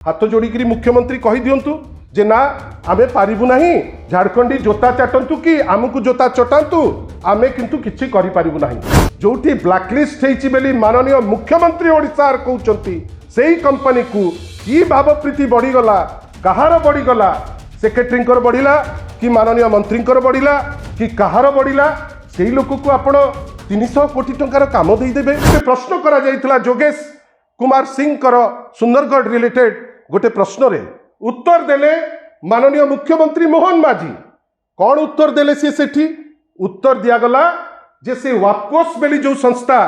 हाथ जोड़िकी मुख्यमंत्री कही दिंतु जे ना आमे पारिबु नहीं झारखंडी जोता चाटंतु कि आमको जोता चटातु आमे किंतु किछि करि पारिबु नहीं। जोठी ब्लैकलिस्ट हेछि बेली माननीय मुख्यमंत्री ओडिसार कहउचंती सेही कंपनी को की भावप्रीति बढ़ी गला कहार बढ़ी गला सेक्रेटरींकर बढ़िला कि माननीय मंत्रींकर बढ़िला कि कहार बढ़िला सेही लोक को आपण 300 कोटी टंकार काम दे देबे। प्रश्न करा जायतिला जोगेश कुमार सिंह कर सुंदरगढ़ रिलेटेड गोटे प्रश्न रे उत्तर देले माननीय मुख्यमंत्री मोहन माझी। कौन उत्तर देले सेठी उत्तर दियागला जे से वापोस बेली जो संस्था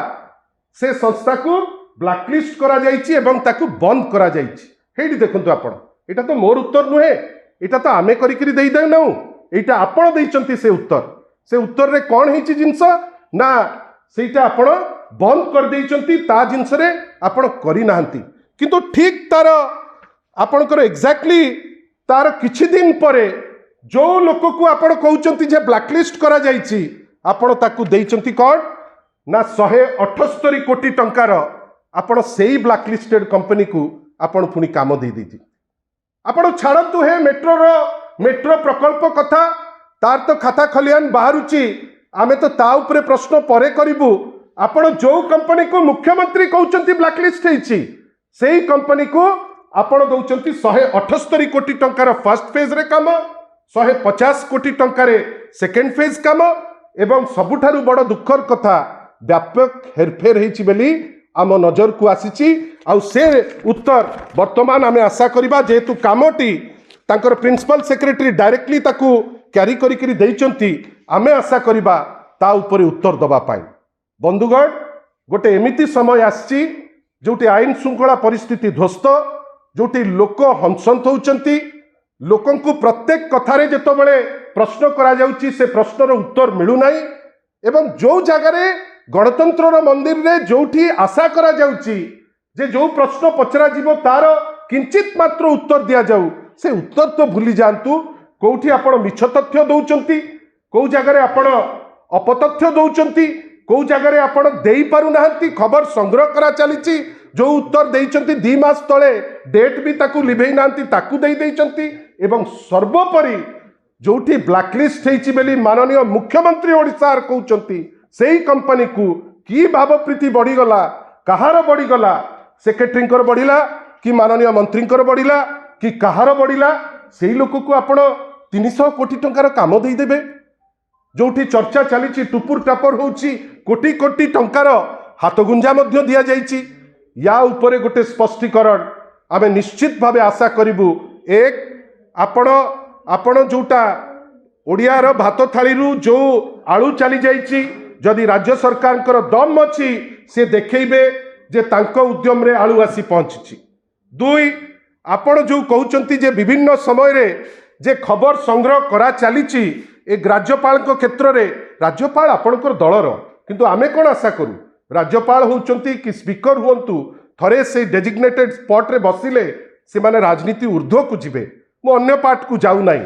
से संस्था को ब्लैकलिस्ट करा जायछि एवं ताकू बंद करा जायछि। हेडी देखंतु आपण एटा तो मोर उत्तर नुहे एटा तो आमे करिकरी देई दे नाउ एटा आपण देइचंती से उत्तर रे कौन हेछि जिंस ना सेटा आपण बंद कर देइचंती ता जिंस रे आपण करि नाहंती किंतु ठीक तार आपणकर एक्जाक्टली तार किछि दिन परे जो लोक को आपण कहउचंती जे ब्लैकलिस्ट करा जायछि आपण ताकू देइचंती कौन ना 178 कोटी टंकार आपण सेही ब्लैकलिस्टेड कंपनी को आपण पुनी काम दे देछि। आपण छाड़तु हे मेट्रो प्रकल्प कथा तार तो खाता खलियान बाहरुची आमे तो ता उपरे प्रश्न परे करिबु। आपण जो कंपनी को मुख्यमंत्री कहउचंती ब्लैकलिस्ट हेछि सेही कंपनी को आपण दउचंती 178 कोटी टंकार फर्स्ट फेज रे काम 150 कोटी टंकार सेकेंड फेज काम एवं सबुठारु बड़ दुखर कथा व्यापक हेरफेर हेछि बेली आम नजर को आसीची। आउ से उत्तर वर्तमान आमे आशा करिबा जेतु कामटी तांकर प्रिंसिपल सेक्रेटरी डायरेक्टली ताकू क्यारी करी देइचंती आमे आशा करिबा ता उपरे उत्तर दबा पाई। बंधुगण गोटे एमिति समय आसी जोटी आईन श्रृंखला परिस्थिति ध्वस्त जोटी लोक हंसंत होउचंती लोकन को प्रत्येक कथारे जेतबेले प्रश्न करा जाउची से प्रश्नर उत्तर मिलू नाही एवं जो जगारे गणतंत्र मंदिर रे जोठी आशा करा जाउची जे जो प्रश्न पचरा जीवो तार किंचित मात्र उत्तर दिया जाऊ से उत्तर तो भूली जांतु। कोठी आपण मिछ तथ्य दउचंती को जगारे आपण अपतथ्य दउचंती को जगारे आपण देई पारु नाहंती खबर संग्रह करा चलीची जो उत्तर देइचंती 2 मास तळे डेट भी ताकू लिभेई नांती ताकू देई देइचंती एवं सर्वोपरि जोठी ब्लैकलिस्ट हेछि बेली माननीय मुख्यमंत्री ओडिसार कहउचंती सेही कंपनी को की भावप्रीति बढ़ी गला कहार बढ़ी गला सेक्रेटरींकर बढ़िला कि माननीय मंत्रींकर बढ़िला कि कहार बढ़िला सेही लोक को आपण 300 कोटी टंकार काम देई देबे। जोठी चर्चा चली टुपुर टापर होउची कोटी कोटी टंकार हाथगुंजा मध्य दिया जाइची या उपरे गोटे स्पष्टीकरण आमे निश्चित भावे आशा करिबु। एक आपण जोटा ओडियार भात थाली रु जो आलू चली जाइची जदि राज्य सरकार दम अच्छी से देखेबे जे तांको उद्यम रे आलू आसी पहुंची। 2 आपण जो कहउचंती जे विभिन्न समय रे जे खबर संग्रह करा चलीची एक राज्यपाल क्षेत्र रे राज्यपाल आपणकर दलर किंतु आमे कोन आशा करू राज्यपाल होउचंती कि स्पीकर हुंतु थरे से डेजिग्नेटेड स्पॉट रे बसिले से माने राजनीति ऊर्ध्व को जिबे मो अन्य पार्ट को जाऊ नाही।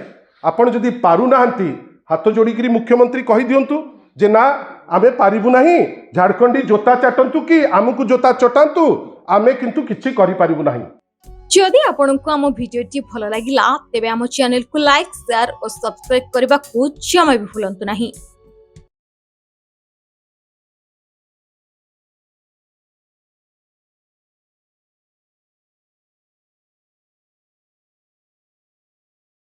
आपण जदि पारु नाहंती हाथ जोड़िकी मुख्यमंत्री कही दिंतु जे ना आमे पारिबु नहीं झारखंडी जोता चाटंतु कि आमको जोता चटातु आमे किंतु किछि करि पारिबु नाही। जदि आपंक आम भिडियोटी भल लगिला तेबे आम चैनल को लाइक शेयर और सब्सक्राइब करने को जमा भी भूलंतु नहीं।